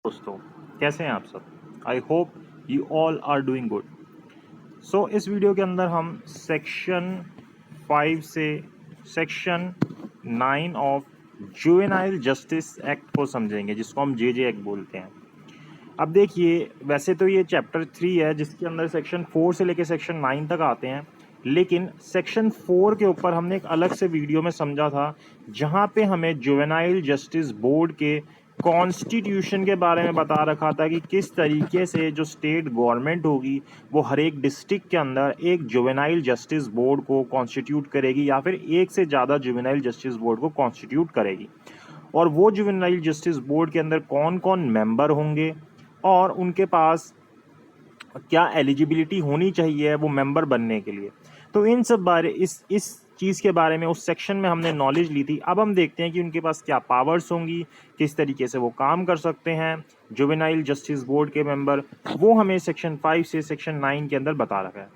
दोस्तों, कैसे हैं आप सब? I hope you all are doing good. So इस वीडियो के अंदर हम सेक्शन 5 से section 9 of juvenile justice act को समझेंगे, जिसको हम जे एक्ट बोलते हैं। अब देखिए, वैसे तो ये चैप्टर 3 है जिसके अंदर सेक्शन 4 से लेकर सेक्शन 9 तक आते हैं, लेकिन सेक्शन 4 के ऊपर हमने एक अलग से वीडियो में समझा था, जहाँ पे हमें जुवेनाइल जस्टिस बोर्ड के कॉन्स्टिट्यूशन के बारे में बता रखा था कि किस तरीके से जो स्टेट गवर्नमेंट होगी वो हर एक डिस्ट्रिक्ट के अंदर एक जुवेनाइल जस्टिस बोर्ड को कॉन्स्टिट्यूट करेगी, या फिर एक से ज़्यादा जुवेनाइल जस्टिस बोर्ड को कॉन्स्टिट्यूट करेगी। और वो जुवेनाइल जस्टिस बोर्ड के अंदर कौन कौन मेंबर होंगे और उनके पास क्या एलिजिबिलिटी होनी चाहिए वो मेंबर बनने के लिए। तो इन सब बारे इस चीज़ के बारे में उस सेक्शन में हमने नॉलेज ली थी। अब हम देखते हैं कि उनके पास क्या पावर्स होंगी, किस तरीके से वो काम कर सकते हैं जुवेनाइल जस्टिस बोर्ड के मेंबर, वो हमें सेक्शन 5 से सेक्शन 9 के अंदर बता रखा है।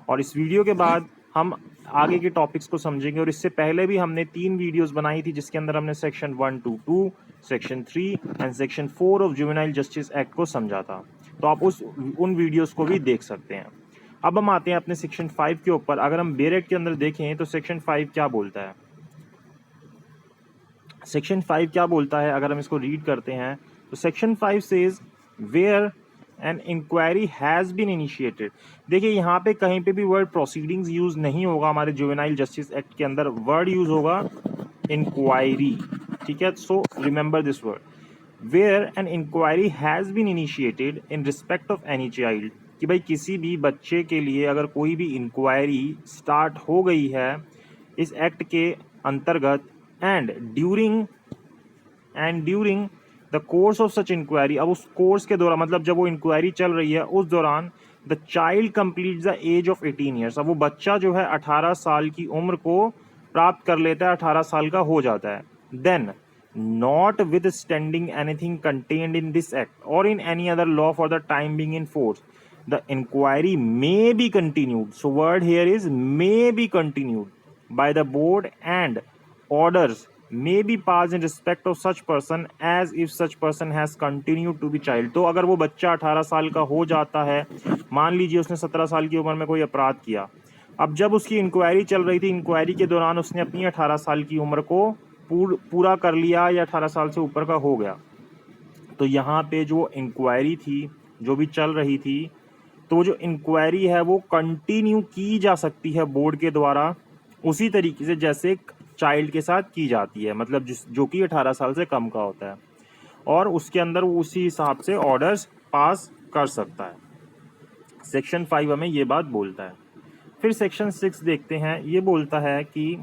और इस वीडियो के बाद हम आगे के टॉपिक्स को समझेंगे। और इससे पहले भी हमने 3 वीडियोस बनाई थी जिसके अंदर हमने section 1 to 2, section 3 and section 4 of juvenile justice act को समझा था। तो आप उन वीडियोस को भी देख सकते हैं। अब हम आते हैं अपने सेक्शन 5 के ऊपर। अगर हम बेरेट के अंदर देखें तो सेक्शन 5 क्या बोलता है, सेक्शन 5 क्या बोलता है अगर हम इसको रीड करते हैं तो section 5 says where an inquiry has been initiated. देखिए, यहाँ पे कहीं पे भी वर्ड प्रोसीडिंग्स यूज नहीं होगा। हमारे जुवेनाइल जस्टिस एक्ट के अंदर वर्ड यूज होगा इंक्वायरी। ठीक है, so remember this word, where an inquiry has been initiated in respect of any child, कि भाई किसी भी बच्चे के लिए अगर कोई भी इंक्वायरी स्टार्ट हो गई है इस एक्ट के अंतर्गत, and during the course of such inquiry, अब उस कोर्स के दौरान मतलब जब वो इंक्वायरी चल रही है उस दौरान the child complete the age of 18 years, अब वो बच्चा जो है 18 साल की उम्र को प्राप्त कर लेता है, 18 साल का हो जाता है, then not withstanding anything contained in this act or in any other law for the time being in force, the inquiry may be continued. So word here is may be continued by the board, and orders may be passed in respect of such person as if such person has continued to be child. तो अगर वो बच्चा 18 साल का हो जाता है, मान लीजिए उसने 17 साल की उम्र में कोई अपराध किया, अब जब उसकी इंक्वायरी चल रही थी, इंक्वायरी के दौरान उसने अपनी 18 साल की उम्र को पूरा कर लिया या 18 साल से ऊपर का हो गया, तो यहाँ पे जो इंक्वायरी थी जो भी चल रही थी, तो जो इंक्वायरी है वो कंटिन्यू की जा सकती है बोर्ड के द्वारा उसी तरीके से जैसे चाइल्ड के साथ की जाती है, मतलब जो कि 18 साल से कम का होता है, और उसके अंदर वो उसी हिसाब से ऑर्डर्स पास कर सकता है। सेक्शन 5 हमें ये बात बोलता है। फिर सेक्शन 6 देखते हैं, ये बोलता है कि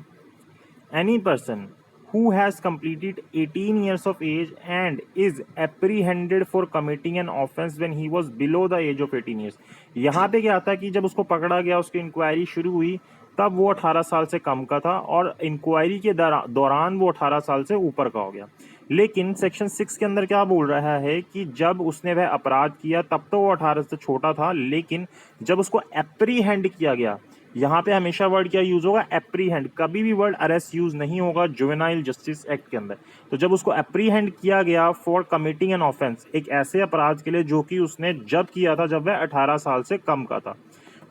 any person who has completed 18 years of age and is apprehended for committing an offense when he was below the age of 18 years। यहाँ पे क्या आता है कि जब उसको पकड़ा गया, उसकी इंक्वायरी शुरू हुई, तब वो 18 साल से कम का था और इंक्वायरी के दौरान वो 18 साल से ऊपर का हो गया। लेकिन सेक्शन 6 के अंदर क्या बोल रहा है कि जब उसने वह अपराध किया तब तो वो 18 से छोटा था, लेकिन जब उसको एप्रीहेंड किया गया, यहाँ पे हमेशा वर्ड क्या यूज होगा, एप्रीहेंड, कभी भी वर्ड अरेस्ट यूज नहीं होगा जुवेनाइल जस्टिस एक्ट के अंदर। तो जब उसको एप्रीहेंड किया गया फॉर कमिटिंग एन ऑफेंस, एक ऐसे अपराध के लिए जो कि उसने जब किया था जब वह 18 साल से कम का था,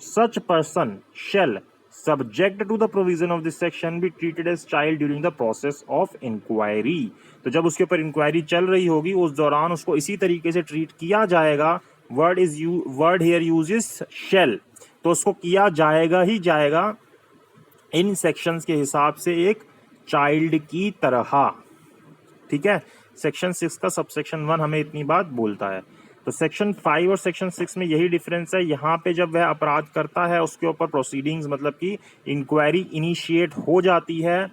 such person shall subject to the provision of this section be treated as child during the process of inquiry. तो जब उसके ऊपर इंक्वायरी चल रही होगी उस दौरान उसको इसी तरीके से ट्रीट किया जाएगा। वर्ड हियर यूजेस शेल, तो उसको किया जाएगा ही जाएगा इन सेक्शंस के हिसाब से एक चाइल्ड की तरह। ठीक है, सेक्शन 6 का सबसेक्शन 1 हमें इतनी बात बोलता है। तो सेक्शन 5 और सेक्शन 6 में यही डिफरेंस है। यहाँ पे जब वह अपराध करता है उसके ऊपर प्रोसीडिंग्स मतलब कि इंक्वायरी इनिशिएट हो जाती है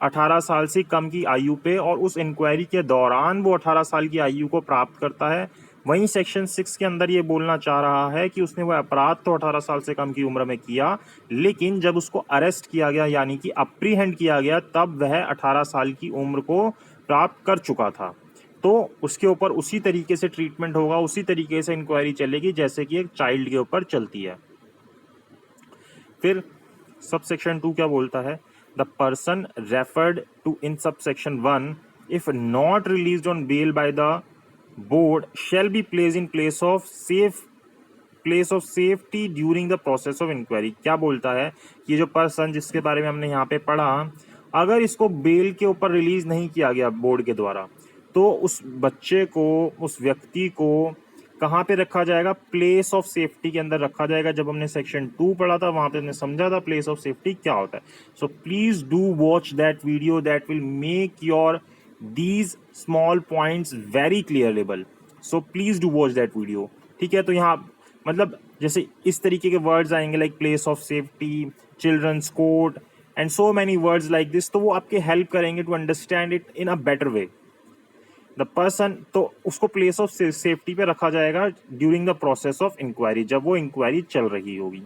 18 साल से कम की आयु पे, और उस इंक्वायरी के दौरान वो 18 साल की आयु को प्राप्त करता है। वहीं सेक्शन 6 के अंदर ये बोलना चाह रहा है कि उसने वह अपराध तो 18 साल से कम की उम्र में किया, लेकिन जब उसको अरेस्ट किया गया यानी कि अप्रीहेंड किया गया तब वह 18 साल की उम्र को प्राप्त कर चुका था। तो उसके ऊपर उसी तरीके से ट्रीटमेंट होगा, उसी तरीके से इंक्वायरी चलेगी जैसे कि एक चाइल्ड के ऊपर चलती है। फिर सब सेक्शन 2 क्या बोलता है, the person referred to in subsection 1 if not released on bail by the board shall be place in place of safety during the process of inquiry. क्या बोलता है कि ये जो पर्सन जिसके बारे में हमने यहाँ पे पढ़ा, अगर इसको बेल के ऊपर रिलीज नहीं किया गया बोर्ड के द्वारा, तो उस बच्चे को, उस व्यक्ति को कहाँ पे रखा जाएगा? प्लेस ऑफ सेफ्टी के अंदर रखा जाएगा। जब हमने सेक्शन 2 पढ़ा था वहां पे हमने समझा था प्लेस ऑफ सेफ्टी क्या होता है। So please do watch that video, that will make your these small points very clearable. So please do watch that video. ठीक है, तो यहाँ मतलब जैसे इस तरीके के वर्ड्स आएंगे like place of safety, children's court and so many words like this, तो वो आपके हेल्प करेंगे to understand it in a better way. The person, तो उसको प्लेस ऑफ सेफ्टी पे रखा जाएगा during the process of inquiry, जब वो इंक्वायरी चल रही होगी।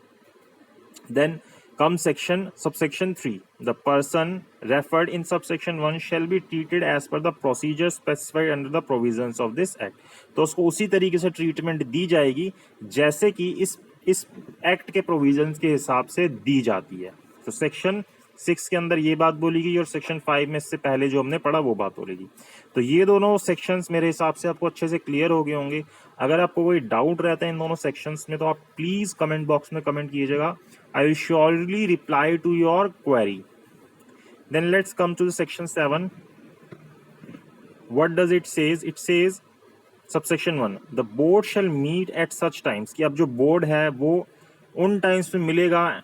Then comes subsection 3. The person referred in subsection 1 shall be treated as per the procedure specified under the provisions of this act. तो उसको उसी तरीके से ट्रीटमेंट दी जाएगी जैसे कि इस एक्ट के प्रोविजंस के हिसाब से दी जाती है। तो सेक्शन 6 के अंदर ये बात बोली गई और सेक्शन 5 में इससे पहले जो हमने पढ़ा वो बात बोलेगी। तो ये दोनों सेक्शंस मेरे हिसाब से आपको अच्छे से क्लियर हो गए होंगे। अगर आपको कोई डाउट रहता है इन दोनों सेक्शंस में तो आप प्लीज कमेंट बॉक्स में कमेंट कीजिएगा। I will surely reply to your query. Then let's come to the section 7. What does it says? It says subsection 1, the board shall meet at such times, कि अब जो board है वो उन times में मिलेगा,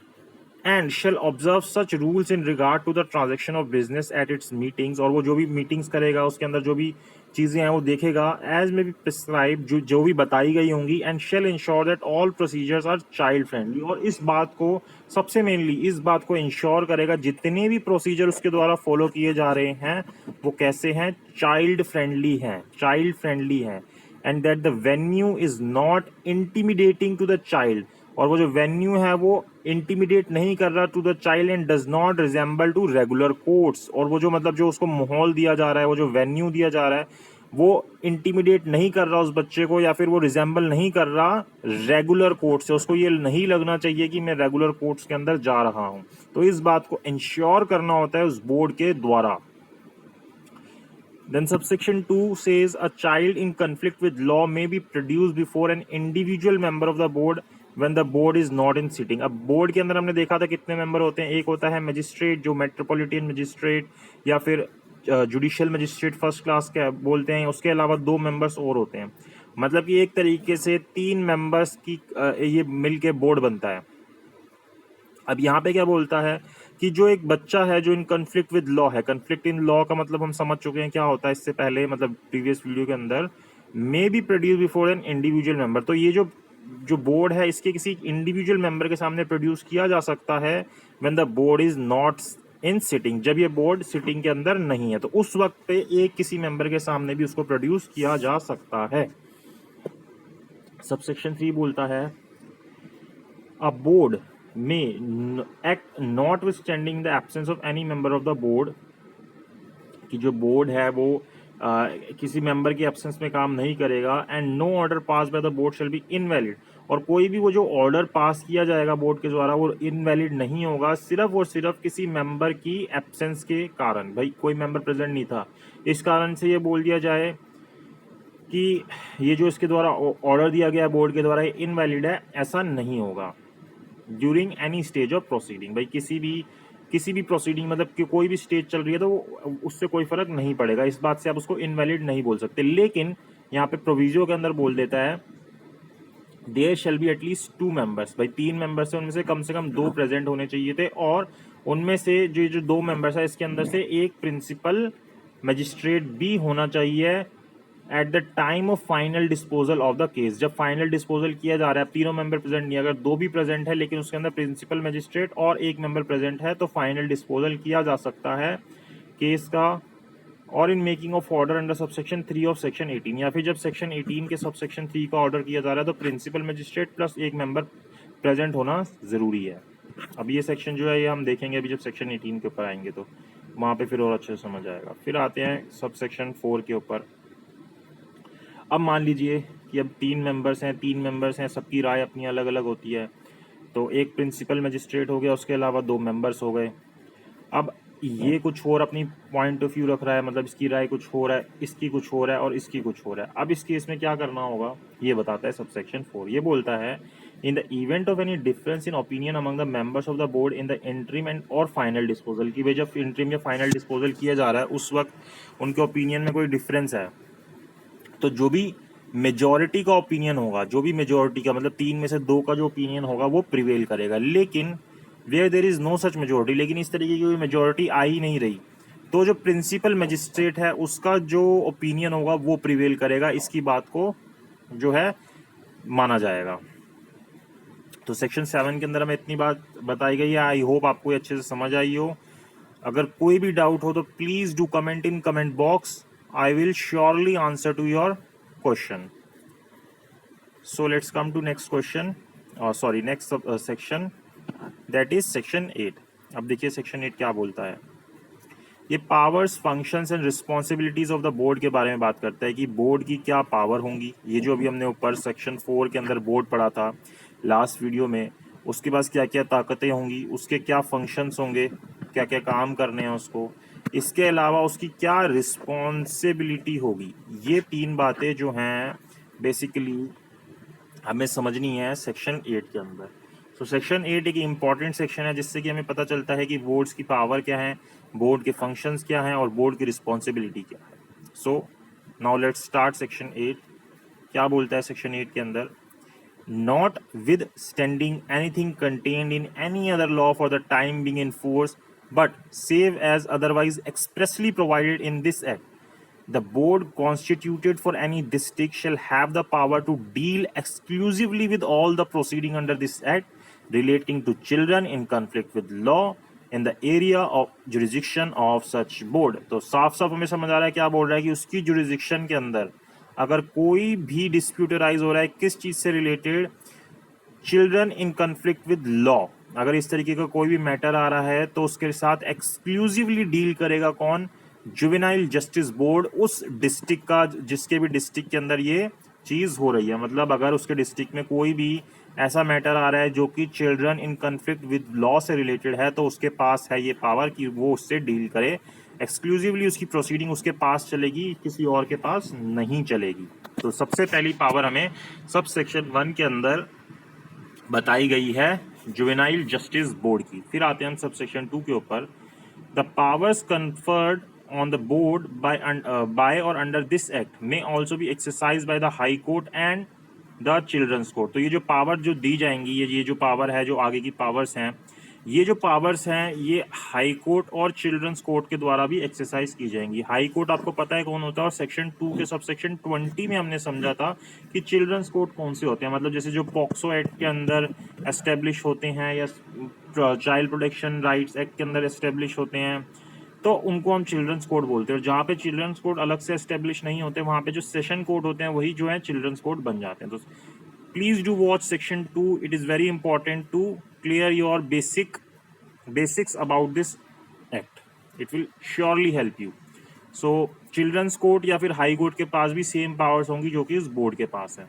and shall observe such rules in regard to the transaction of business at its meetings, और वो जो भी मीटिंग्स करेगा उसके अंदर जो भी चीज़ें हैं वो देखेगा एज में बी प्रिस्क्राइब, जो भी बताई गई होंगी, and shall ensure that all procedures are child friendly, और इस बात को सबसे मेनली इस बात को इंश्योर करेगा जितने भी प्रोसीजर उसके द्वारा फॉलो किए जा रहे हैं वो कैसे हैं? चाइल्ड फ्रेंडली हैं, चाइल्ड फ्रेंडली हैं। And that the venue is not intimidating to the child, और वो जो वेन्यू है वो इंटिमिडेट नहीं कर रहा to the child, and does not resemble to regular courts, और वो जो मतलब जो उसको माहौल दिया जा रहा है, वो जो वेन्यू दिया जा रहा है वो इंटिमिडेट नहीं कर रहा उस बच्चे को, या फिर वो रिजेंबल नहीं कर रहा रेगुलर कोर्ट से। उसको ये नहीं लगना चाहिए कि मैं रेगुलर कोर्ट्स के अंदर जा रहा हूं। तो इस बात को इंश्योर करना होता है उस बोर्ड के द्वारा। Then subsection 2 says a child in conflict with law may be produced before an individual member of the board when the board is not in sitting. अब बोर्ड के अंदर हमने देखा था कितने मेंबर होते हैं, एक होता है मजिस्ट्रेट जो मेट्रोपॉलिटन मजिस्ट्रेट या फिर जुडिशियल मजिस्ट्रेट फर्स्ट क्लास के बोलते हैं, उसके अलावा 2 मेंबर्स और होते हैं। मतलब कि एक तरीके से 3 मेंबर्स की ये मिल के बोर्ड बनता है। अब यहाँ पे क्या बोलता है कि जो एक बच्चा है जो इन कन्फ्लिक्ट विद लॉ है, कन्फ्लिक्ट इन लॉ का मतलब हम समझ चुके हैं क्या होता है इससे पहले, मतलब प्रीवियस वीडियो के अंदर, may be produce before an individual member. तो ये जो बोर्ड है इसके किसी इंडिविजुअल मेंबर के सामने प्रोड्यूस किया जा सकता है when the board is not in sitting, जब ये बोर्ड सिटिंग के अंदर नहीं है, तो उस वक्त पे एक किसी मेंबर के सामने भी उसको प्रोड्यूस किया जा सकता है। सबसेक्शन 3 बोलता है अ board may act notwithstanding the absence of any member of the board, कि जो बोर्ड है वो किसी मेंबर की एब्सेंस में काम नहीं करेगा, and no order pass by the board shall be invalid, और कोई भी वो जो ऑर्डर पास किया जाएगा बोर्ड के द्वारा वो इनवैलिड नहीं होगा सिर्फ और सिर्फ किसी मेंबर की एब्सेंस के कारण। भाई कोई मेंबर प्रेजेंट नहीं था, इस कारण से ये बोल दिया जाए कि ये जो इसके द्वारा ऑर्डर दिया गया बोर्ड के द्वारा ये इनवैलिड है, ऐसा नहीं होगा during any stage of proceeding. भाई किसी भी प्रोसीडिंग मतलब कि कोई भी स्टेज चल रही है तो उससे कोई फर्क नहीं पड़ेगा, इस बात से आप उसको इनवैलिड नहीं बोल सकते। लेकिन यहाँ पे प्रोविजो के अंदर बोल देता है there shall be at least 2 members, भाई 3 मेंबर्स है उनमें से कम 2 प्रेजेंट होने चाहिए थे, और उनमें से जो 2 मेंबर्स है इसके अंदर से एक प्रिंसिपल मजिस्ट्रेट भी होना चाहिए at the time of final disposal of the case. जब फाइनल डिस्पोजल किया जा रहा है, तीनों मेंबर प्रेजेंट नहीं, अगर 2 भी प्रेजेंट है लेकिन उसके अंदर प्रिंसिपल मजिस्ट्रेट और एक मेंबर प्रेजेंट है तो फाइनल डिस्पोजल किया जा सकता है केस का। और in making of order under subsection 3 of section 18, या फिर जब सेक्शन 18 के सबसेक्शन 3 का ऑर्डर किया जा रहा है तो प्रिंसिपल मजिस्ट्रेट प्लस एक मेंबर प्रेजेंट होना जरूरी है। अब ये सेक्शन जो है ये हम देखेंगे अभी जब सेक्शन 18 के ऊपर आएंगे तो वहाँ पे फिर और अच्छे से समझ आएगा। फिर आते हैं सबसेक्शन 4 के ऊपर। अब मान लीजिए कि अब 3 मेंबर्स हैं, सबकी राय अपनी अलग अलग होती है, तो एक प्रिंसिपल मजिस्ट्रेट हो गया, उसके अलावा 2 मेंबर्स हो गए। अब ये कुछ और अपनी पॉइंट ऑफ व्यू रख रहा है, मतलब इसकी राय कुछ हो रहा है, इसकी कुछ हो रहा है और इसकी कुछ हो रहा है। अब इस केस में क्या करना होगा ये बताता है सबसेक्शन 4। ये बोलता है in the event of any difference in opinion among the members of the board in the interim and और फाइनल डिस्पोजल, की भाई जब इंटरिम या फाइनल डिस्पोजल किया जा रहा है उस वक्त उनके ओपिनियन में कोई डिफरेंस है, तो जो भी मेजॉरिटी का ओपिनियन होगा, जो भी मेजॉरिटी का मतलब 3 में से 2 का जो ओपिनियन होगा वो प्रिवेल करेगा। लेकिन where there is no such majority, लेकिन इस तरीके की कोई मेजोरिटी आ ही नहीं रही, तो जो प्रिंसिपल मजिस्ट्रेट है उसका जो ओपिनियन होगा वो प्रिवेल करेगा, इसकी बात को जो है माना जाएगा। तो सेक्शन 7 के अंदर हमें इतनी बात बताई गई है। आई होप आपको ये अच्छे से समझ आई हो। अगर कोई भी डाउट हो तो please do comment in comment box, I will surely answer to your question. So let's come to next question, next section, that is section 8। अब देखिए section 8 क्या बोलता है। ये powers, functions and responsibilities of the board के बारे में बात करता है कि बोर्ड की क्या पावर होंगी। ये जो अभी हमने ऊपर सेक्शन 4 के अंदर बोर्ड पढ़ा था लास्ट वीडियो में, उसके पास क्या क्या ताकतें होंगी, उसके क्या फंक्शंस होंगे, क्या क्या काम करने हैं उसको, इसके अलावा उसकी क्या रिस्पॉन्सिबिलिटी होगी। ये 3 बातें जो हैं बेसिकली हमें समझनी है सेक्शन 8 के अंदर। तो सेक्शन 8 एक इम्पॉर्टेंट सेक्शन है जिससे कि हमें पता चलता है कि बोर्ड्स की पावर क्या है, बोर्ड के फंक्शंस क्या हैं और बोर्ड की रिस्पॉन्सिबिलिटी क्या है। So now let's start section 8। क्या बोलता है सेक्शन 8 के अंदर, notwithstanding anything contained in any other law for the time being in force but save as otherwise expressly provided in this act, the board constituted for any district shall have the power to deal exclusively with all the proceeding under this act relating to children in conflict with law in the area of jurisdiction of such board। तो साफ साफ हमें समझ आ रहा है क्या बोल रहा है कि उसकी जुरिस्डिक्शन के अंदर अगर कोई भी डिस्प्यूट राइज हो रहा है किस चीज से related, children in conflict with law, अगर इस तरीके का कोई भी मैटर आ रहा है तो उसके साथ एक्सक्लूसिवली डील करेगा कौन, जुवेनाइल जस्टिस बोर्ड, उस डिस्ट्रिक्ट का जिसके भी डिस्ट्रिक्ट के अंदर ये चीज हो रही है। मतलब अगर उसके डिस्ट्रिक्ट में कोई भी ऐसा मैटर आ रहा है जो कि children in conflict with law से रिलेटेड है तो उसके पास है ये पावर कि वो उससे डील करे, एक्सक्लूसिवली उसकी प्रोसीडिंग उसके पास चलेगी, किसी और के पास नहीं चलेगी। तो सबसे पहली पावर हमें सब सेक्शन 1 के अंदर बताई गई है जुवेनाइल जस्टिस बोर्ड की। फिर आते हैं हम सब सेक्शन 2 के ऊपर, the powers conferred on the board by or under this act may also be exercised by the high court and the children's court। तो ये जो पावर जो दी जाएंगी, ये जो पावर है, जो आगे की पावर्स हैं, ये जो पावर्स हैं ये हाई कोर्ट और चिल्ड्रंस कोर्ट के द्वारा भी एक्सरसाइज की जाएंगी। हाई कोर्ट आपको पता है कौन होता है, और सेक्शन 2 के सब सेक्शन 20 में हमने समझा था कि चिल्ड्रंस कोर्ट कौन से होते हैं, मतलब जैसे जो पॉक्सो एक्ट के अंदर एस्टेब्लिश होते हैं या चाइल्ड प्रोटेक्शन राइट्स एक्ट के अंदर एस्टेब्लिश होते हैं तो उनको हम चिल्ड्रंस कोर्ट बोलते हैं। और जहाँ पे चिल्ड्रंस कोर्ट अलग से एस्टेब्लिश नहीं होते वहाँ पे जो सेशन कोर्ट होते हैं वही जो है चिल्ड्रंस कोर्ट बन जाते हैं। तो please do watch section 2, it is very important to clear your basics about this act, it will surely help you. So children's court या फिर हाई कोर्ट के पास भी सेम पावर्स होंगी जो कि इस बोर्ड के पास है।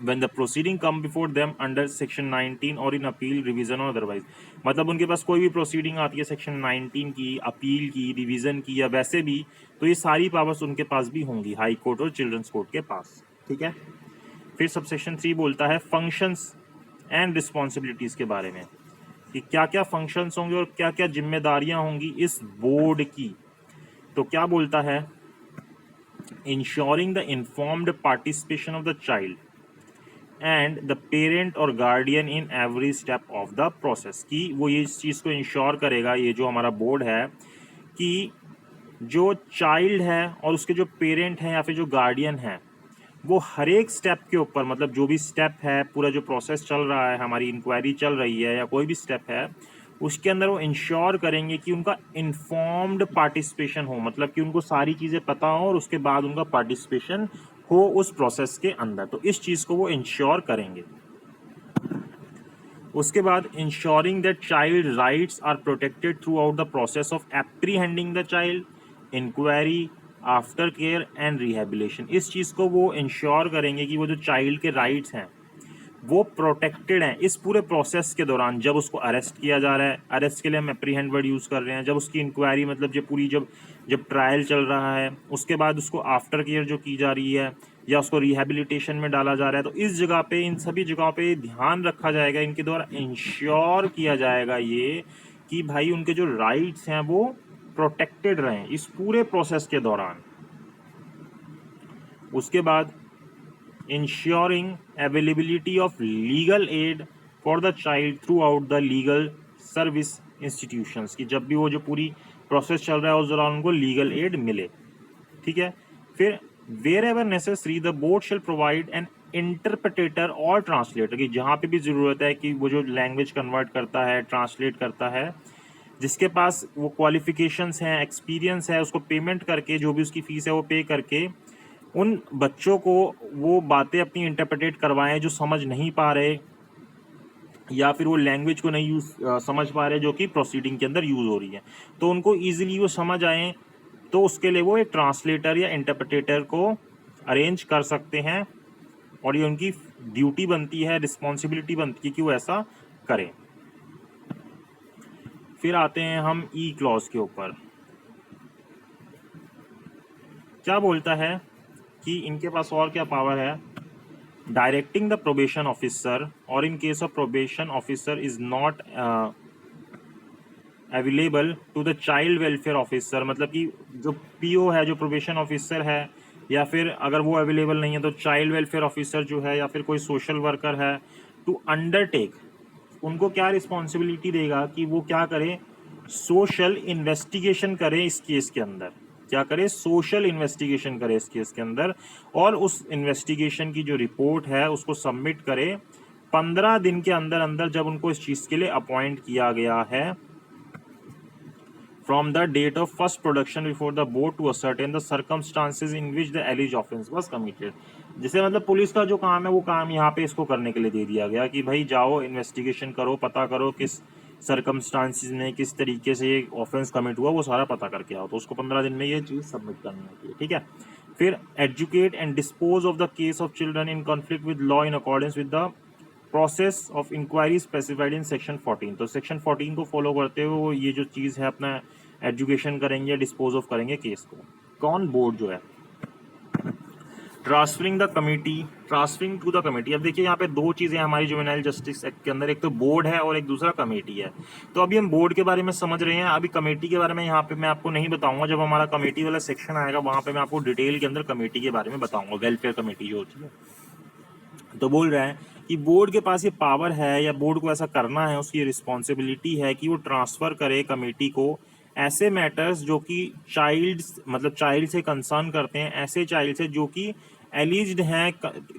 when the proceeding come before them under section 19 और in appeal revision or otherwise, मतलब उनके पास कोई भी प्रोसीडिंग आती है सेक्शन 19 की, अपील की, रिवीजन की या वैसे भी, तो ये सारी पावर्स उनके पास भी होंगी हाई कोर्ट और चिल्ड्रंस कोर्ट के पास। ठीक है। फिर सब सेक्शन 3 बोलता है फंक्शंस एंड रिस्पॉन्सिबिलिटीज के बारे में कि क्या क्या फंक्शंस होंगे और क्या क्या जिम्मेदारियां होंगी इस बोर्ड की। तो क्या बोलता है, ensuring the informed participation of the child and the parent और guardian in every step of the process, की वो ये इस चीज़ को इंश्योर करेगा, ये जो हमारा बोर्ड है, कि जो चाइल्ड है और उसके जो पेरेंट हैं या फिर जो गार्डियन है वो हर एक स्टेप के ऊपर, मतलब जो भी स्टेप है, पूरा जो प्रोसेस चल रहा है, हमारी इंक्वायरी चल रही है या कोई भी स्टेप है, उसके अंदर वो इंश्योर करेंगे कि उनका इन्फॉर्म्ड पार्टिसिपेशन हो, मतलब कि उनको सारी चीज़ें पता हो और उसके बाद उनका पार्टिसिपेशन हो उस प्रोसेस के अंदर। तो इस चीज़ को वो इंश्योर करेंगे। उसके बाद ensuring that child rights are protected throughout the process of apprehending the child, inquiry, after care and rehabilitation. इस चीज़ को वो इंश्योर करेंगे कि वो जो चाइल्ड के राइट्स हैं वो प्रोटेक्टेड हैं इस पूरे प्रोसेस के दौरान। जब उसको अरेस्ट किया जा रहा है, अरेस्ट के लिए हम एप्रीहेंड वर्ड यूज़ कर रहे हैं, जब उसकी इंक्वायरी मतलब जब पूरी जब जब ट्रायल चल रहा है, उसके बाद उसको आफ्टर केयर जो की जा रही है या उसको रिहेबिलिटेशन में डाला जा रहा है, तो इस जगह पे, इन सभी जगहों पे ध्यान रखा जाएगा, इनके द्वारा इंश्योर किया जाएगा ये कि भाई उनके जो राइट्स हैं वो प्रोटेक्टेड रहें इस पूरे प्रोसेस के दौरान। उसके बाद ensuring availability of legal aid for the child throughout the legal service institutions, कि जब भी वो जो पूरी प्रोसेस चल रहा है उस दौरान उनको लीगल एड मिले। ठीक है। फिर wherever necessary the board shall provide an interpreter और ट्रांसलेटर, कि जहाँ पे भी ज़रूरत है कि वो जो लैंग्वेज कन्वर्ट करता है, ट्रांसलेट करता है, जिसके पास वो क्वालिफिकेशंस हैं, एक्सपीरियंस है, उसको पेमेंट करके, जो भी उसकी फ़ीस है वो पे करके उन बच्चों को वो बातें अपनी इंटरप्रेटेट करवाएं जो समझ नहीं पा रहे या फिर वो लैंग्वेज को नहीं समझ पा रहे जो कि प्रोसीडिंग के अंदर यूज़ हो रही है, तो उनको ईजिली वो समझ आए, तो उसके लिए वो एक ट्रांसलेटर या इंटरप्रेटेटर को अरेंज कर सकते हैं और ये उनकी ड्यूटी बनती है, रिस्पॉन्सिबिलिटी बनती है कि वो ऐसा करें। फिर आते हैं हम ई क्लॉज के ऊपर। क्या बोलता है कि इनके पास और क्या पावर है। डायरेक्टिंग द प्रोबेशन ऑफिसर और in case of probation officer is not available to the child welfare officer, मतलब कि जो पीओ है, जो प्रोबेशन ऑफिसर है, या फिर अगर वो अवेलेबल नहीं है तो चाइल्ड वेलफेयर ऑफिसर जो है या फिर कोई सोशल वर्कर है, टू अंडरटेक, उनको क्या रिस्पॉन्सिबिलिटी देगा कि वो क्या करे, सोशल इन्वेस्टिगेशन करे इस केस के अंदर। क्या करे, सोशल इन्वेस्टिगेशन करे इस केस के अंदर, और उस इन्वेस्टिगेशन की जो रिपोर्ट है उसको सबमिट करे 15 दिन के अंदर अंदर, जब उनको इस चीज़ के लिए अपॉइंट किया गया है, from the date of first production before the board to ascertain the circumstances in which the alleged offence was committed. जैसे मतलब पुलिस का जो काम है वो काम यहाँ पे इसको करने के लिए दे दिया गया कि भाई जाओ इन्वेस्टिगेशन करो, पता करो किस सर्कमस्टांसिस में किस तरीके से ये ऑफेंस कमिट हुआ, वो सारा पता करके आओ, तो उसको 15 दिन में ये चीज़ सबमिट करनी होती है। ठीक है। फिर educate and dispose of the case of children in conflict with law in accordance with the process of inquiry specified in section 14। तो सेक्शन 14 को फॉलो करते हुए वो ये जो चीज़ है अपना एजुकेशन करेंगे, डिस्पोज ऑफ करेंगे केस को। कौन, बोर्ड जो है। Transferring the committee, transferring to the committee. अब देखिए यहाँ पे दो चीज़ें हमारी जुवेनाइल जस्टिस एक्ट के अंदर, एक तो बोर्ड है और एक दूसरा कमेटी है। तो अभी हम बोर्ड के बारे में समझ रहे हैं, अभी कमेटी के बारे में यहाँ पे मैं आपको नहीं बताऊंगा, जब हमारा कमेटी वाला सेक्शन आएगा वहाँ पे मैं आपको डिटेल के अंदर कमेटी के बारे में बताऊंगा, वेलफेयर कमेटी जो होती है। तो बोल रहे हैं कि बोर्ड के पास ये पावर है या बोर्ड को ऐसा करना है, उसकी रिस्पॉन्सिबिलिटी है कि वो ट्रांसफ़र करे कमेटी को ऐसे मैटर्स जो कि चाइल्ड, मतलब चाइल्ड से कंसर्न करते हैं, ऐसे चाइल्ड से जो कि एलिज्ड हैं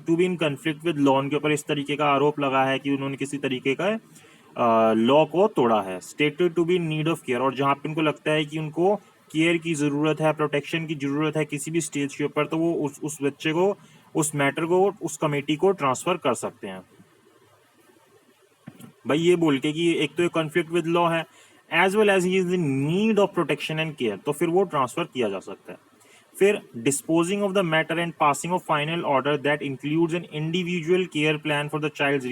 to be in conflict with law, के ऊपर इस तरीके का आरोप लगा है कि उन्होंने किसी तरीके का लॉ को तोड़ा है, stated to be in need of care, और जहाँ पे उनको लगता है कि उनको केयर की ज़रूरत है, प्रोटेक्शन की ज़रूरत है किसी भी स्टेज के ऊपर, तो वो उस बच्चे को, उस मैटर को उस कमेटी को ट्रांसफ़र कर सकते हैं। भाई ये बोल के कि एक तो ये कॉन्फ्लिक्ट विद लॉ है, as well as he is in need of protection and care, तो फिर वो ट्रांसफ़र किया जा सकता है। फिर disposing of the matter and passing of final order that includes an individual care plan for the child's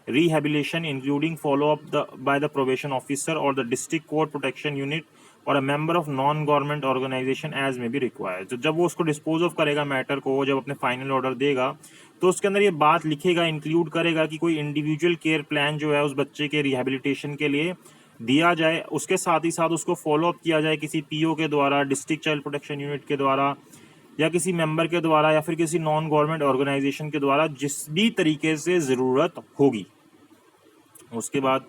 rehabilitation including follow up by the probation officer or the district court protection unit और a member of non government organisation as may be required. तो जब वो उसको dispose of करेगा matter को, जब अपने final order देगा, तो उसके अंदर ये बात लिखेगा, इंक्लूड करेगा कि कोई इंडिविजुअल केयर प्लान जो है उस बच्चे के रिहेबिलिटेशन के लिए दिया जाए, उसके साथ ही साथ उसको फॉलो अप किया जाए किसी पीओ के द्वारा, डिस्ट्रिक्ट चाइल्ड प्रोटेक्शन यूनिट के द्वारा, या किसी मेंबर के द्वारा, या फिर किसी नॉन गवर्नमेंट ऑर्गेनाइजेशन के द्वारा, जिस भी तरीके से ज़रूरत होगी। उसके बाद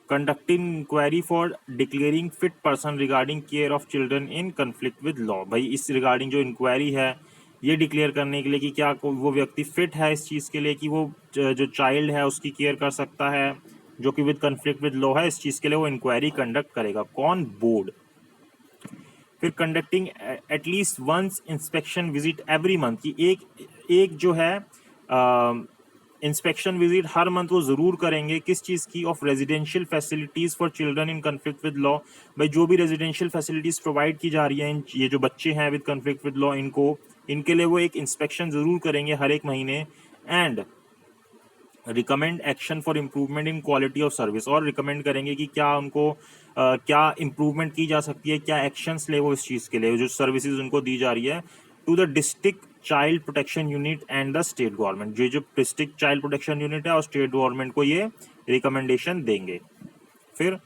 conducting inquiry for declaring fit person regarding care of children in conflict with law. भाई इस रिगार्डिंग जो इंक्वायरी है ये डिक्लेयर करने के लिए कि क्या वो व्यक्ति फिट है इस चीज़ के लिए कि वो जो चाइल्ड है उसकी केयर कर सकता है जो कि विद कन्फ्लिक्ट विद लॉ है, इस चीज़ के लिए वो इंक्वायरी कंडक्ट करेगा। कौन, बोर्ड। फिर conducting at least once inspection visit every month, की एक जो है इंस्पेक्शन विजिट हर मंथ वो ज़रूर करेंगे, किस चीज़ की, of residential facilities for children in conflict with law. भाई जो भी रेजिडेंशियल फैसिलिटीज़ प्रोवाइड की जा रही हैं ये जो बच्चे हैं विद कन्फ्लिक्ट विद लॉ, इनके लिए वो एक इंस्पेक्शन ज़रूर करेंगे हर एक महीने। And recommend action for improvement in quality of service, और रिकमेंड करेंगे कि क्या उनको क्या इम्प्रूवमेंट की जा सकती है, क्या एक्शंस ले वो इस चीज़ के लिए जो सर्विसेज उनको दी जा रही है, to the district child protection unit and the state government. जो डिस्ट्रिक्ट चाइल्ड प्रोटेक्शन यूनिट है और स्टेट गवर्नमेंट को ये रिकमेंडेशन देंगे। फिर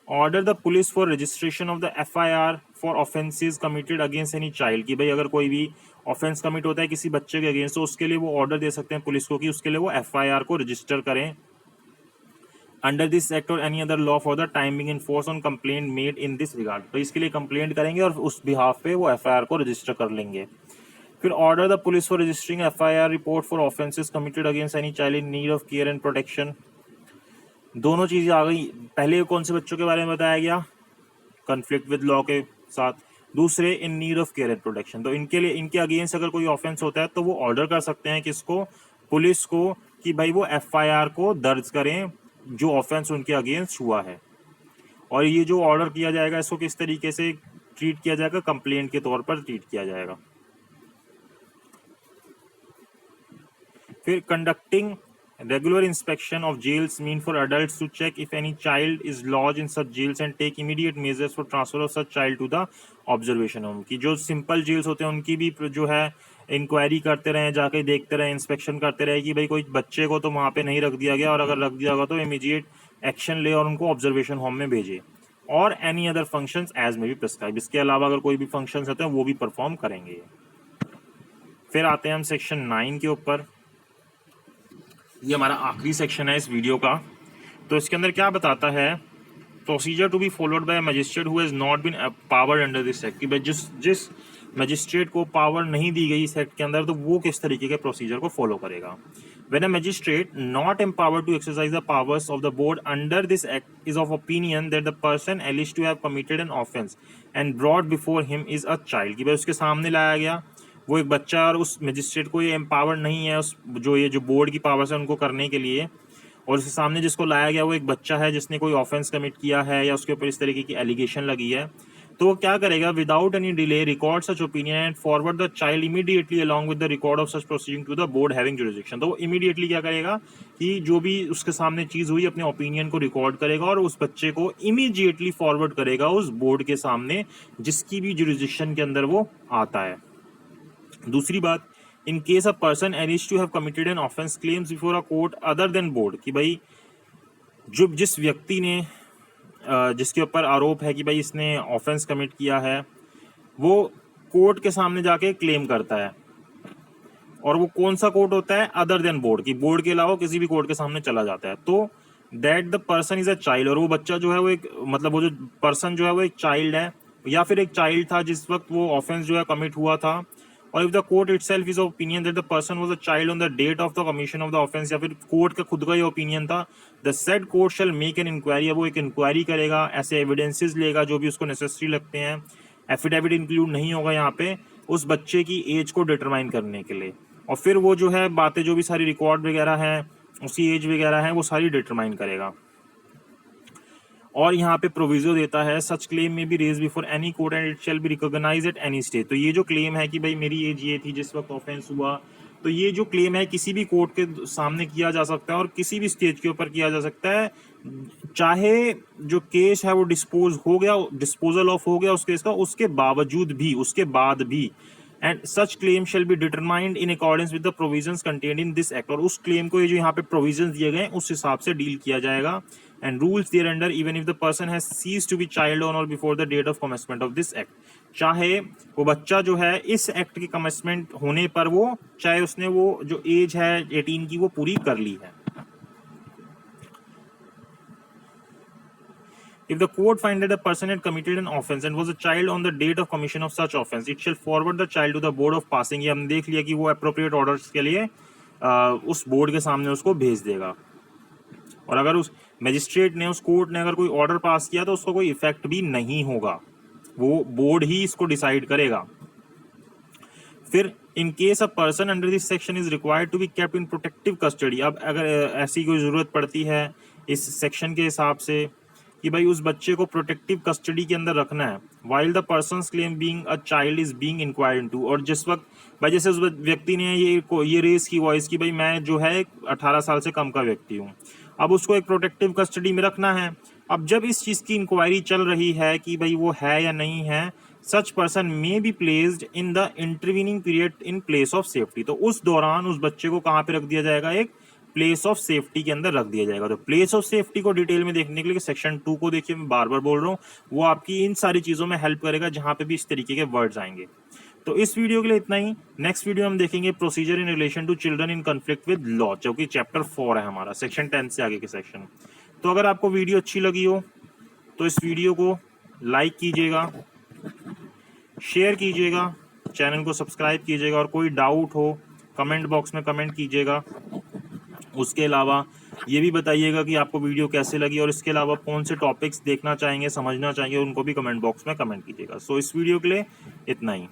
order the police for registration of the FIR for offences committed against any child, कि भाई अगर कोई भी ऑफेंस कमिट होता है किसी बच्चे के अगेंस्ट तो उसके लिए वो ऑर्डर दे सकते हैं पुलिस को कि उसके लिए वो FIR को रजिस्टर करें अंडर दिस एक्ट और any other law for the time being enforce on complaint made in this regard. तो इसके लिए कंप्लेंट करेंगे और उस बिहाफ पे वो FIR को रजिस्टर कर लेंगे। फिर order the police for registering FIR report for offences committed against any child in need of care and protection. दोनों चीजें आ गई। पहले कौन से बच्चों के बारे में बताया गया, कन्फ्लिक्ट विद लॉ के साथ, दूसरे इन need of care and protection. तो इनके लिए इनके अगेंस्ट अगर कोई ऑफेंस होता है तो वो ऑर्डर कर सकते हैं किसको, पुलिस को, कि भाई वो FIR को दर्ज करें जो ऑफेंस उनके अगेंस्ट हुआ है। और ये जो ऑर्डर किया जाएगा इसको किस तरीके से ट्रीट किया जाएगा, कंप्लेंट के तौर पर ट्रीट किया जाएगा। फिर conducting regular inspection of jails mean for adults to check if any child is lodged in such jails and take immediate measures for transfer of such child to the observation home। की जो simple gels होते हैं उनकी भी जो है inquiry करते रहे, जाके देखते रहे, इंस्पेक्शन करते रहे कि भाई कोई बच्चे को तो वहाँ पे नहीं रख दिया गया, और अगर रख दिया गया तो इमीडिएट एक्शन ले और उनको ऑब्जर्वेशन होम में भेजे। और एनी अदर फंक्शंस एज में भी प्रिस्क्राइब, इसके अलावा अगर कोई भी फंक्शंस होते हैं वो भी परफॉर्म करेंगे। फिर आते हैं हम सेक्शन 9 के ऊपर। ये हमारा आखिरी सेक्शन है इस वीडियो का। तो इसके अंदर क्या बताता है, procedure to be followed by magistrate who has not been powered under this act, कि भाई जिस मजिस्ट्रेट को पावर नहीं दी गई इस एक्ट के अंदर तो वो किस तरीके के प्रोसीजर को फॉलो करेगा। When a magistrate not empowered to exercise the powers of the board under this act is of opinion that the person alleged to have committed an offence and brought before him is a child, कि भाई उसके सामने लाया गया वो एक बच्चा, और उस मजिस्ट्रेट को ये एम्पावर नहीं है उस जो बोर्ड की पावर्स है उनको करने के लिए, और उसके सामने जिसको लाया गया वो एक बच्चा है जिसने कोई ऑफेंस कमिट किया है या उसके ऊपर इस तरीके की एलिगेशन लगी है, तो वो क्या करेगा, without any delay record such opinion and forward the child immediately along with the record of such proceeding to the board having jurisdiction. तो वो इमीडिएटली क्या करेगा कि जो भी उसके सामने चीज हुई अपने ओपिनियन को रिकॉर्ड करेगा और उस बच्चे को इमीडिएटली फॉरवर्ड करेगा उस बोर्ड के सामने जिसकी भी जुरिसडिक्शन के अंदर वो आता है। दूसरी बात, in case a person alleged to have committed an offence claims before a court other than board, कि भाई जो जिस व्यक्ति ने जिसके ऊपर आरोप है कि भाई इसने ऑफेंस कमिट किया है वो कोर्ट के सामने जाके क्लेम करता है, और वो कौन सा कोर्ट होता है, अदर देन बोर्ड, की बोर्ड के अलावा किसी भी कोर्ट के सामने चला जाता है, तो that the person is a child, और वो बच्चा जो है वो एक मतलब वो जो पर्सन जो है वो एक चाइल्ड है या फिर एक चाइल्ड था जिस वक्त वो ऑफेंस जो है कमिट हुआ था। और if the court itself is opinion that the person was a child on the date of the commission of the offence, या फिर कोर्ट का खुद का ही ओपिनियन था, the said court shall make an inquiry, वो एक इंक्वायरी करेगा, ऐसे एविडेंसेस लेगा जो भी उसको नेसेसरी लगते हैं, एफिडेविट इंक्लूड नहीं होगा यहाँ पे, उस बच्चे की एज को डिटरमाइन करने के लिए, और फिर वो जो है बातें जो भी सारी रिकॉर्ड वगैरह हैं उसकी एज वगैरह है वो सारी डिटरमाइन करेगा। और यहाँ पे प्रोविजो देता है, such claim may be raise before any court and it shall be recognise at any stage. तो ये जो क्लेम है कि भाई मेरी एज ये थी जिस वक्त ऑफेंस हुआ, तो ये जो क्लेम है किसी भी कोर्ट के सामने किया जा सकता है और किसी भी स्टेज के ऊपर किया जा सकता है, चाहे जो केस है वो डिस्पोजल ऑफ हो गया उस केस का, उसके बावजूद भी, उसके बाद भी, and such claim shall be determined in accordance with the provisions contained in this act, और उस क्लेम को ये जो यहाँ पे प्रोविजंस दिए गए उस हिसाब से डील किया जाएगा, and rules thereunder even if the person has ceased to be child on or before the date of commencement of this act, चाहे वो बच्चा जो है इस एक्ट के कमेंसमेंट होने पर वो, चाहे उसने वो जो एज है 18 की वो पूरी कर ली है। If the court find that a person had committed an offence and was a child on the date of commission of such offence, it shall forward the child to the board of passing। ये हमने देख लिया कि वो appropriate orders के लिए उस board के सामने उसको भेज देगा, और अगर उस मजिस्ट्रेट ने, उस कोर्ट ने अगर कोई ऑर्डर पास किया तो उसको कोई इफेक्ट भी नहीं होगा, वो बोर्ड ही इसको डिसाइड करेगा। फिर in case a person under this section is required to be kept in protective custody, अब अगर ऐसी कोई जरूरत पड़ती है इस सेक्शन के हिसाब से कि भाई उस बच्चे को प्रोटेक्टिव कस्टडी के अंदर रखना है, while the persons claim being a child is being inquired into. और जिस वक्त भाई जैसे उस व्यक्ति ने ये रेस की वॉइस की भाई मैं जो है 18 साल से कम का व्यक्ति हूँ, अब उसको एक प्रोटेक्टिव कस्टडी में रखना है। अब जब इस चीज़ की इंक्वायरी चल रही है कि भाई वो है या नहीं है, such person may be placed in the intervening period in place of safety. तो उस दौरान उस बच्चे को कहाँ पे रख दिया जाएगा, एक प्लेस ऑफ सेफ्टी के अंदर रख दिया जाएगा। तो प्लेस ऑफ सेफ्टी को डिटेल में देखने के लिए सेक्शन 2 को देखिए, मैं बार बार बोल रहा हूँ, वो आपकी इन सारी चीज़ों में हेल्प करेगा जहाँ पे भी इस तरीके के वर्ड्स आएंगे। तो इस वीडियो के लिए इतना ही। नेक्स्ट वीडियो हम देखेंगे procedure in relation to children in conflict with law, जो कि चैप्टर 4 है हमारा, सेक्शन 10 से आगे के सेक्शन। तो अगर आपको वीडियो अच्छी लगी हो तो इस वीडियो को लाइक कीजिएगा, शेयर कीजिएगा, चैनल को सब्सक्राइब कीजिएगा, और कोई डाउट हो कमेंट बॉक्स में कमेंट कीजिएगा। उसके अलावा ये भी बताइएगा कि आपको वीडियो कैसे लगी, और इसके अलावा कौन से टॉपिक्स देखना चाहेंगे, समझना चाहेंगे, उनको भी कमेंट बॉक्स में कमेंट कीजिएगा। सो इस वीडियो के लिए इतना ही।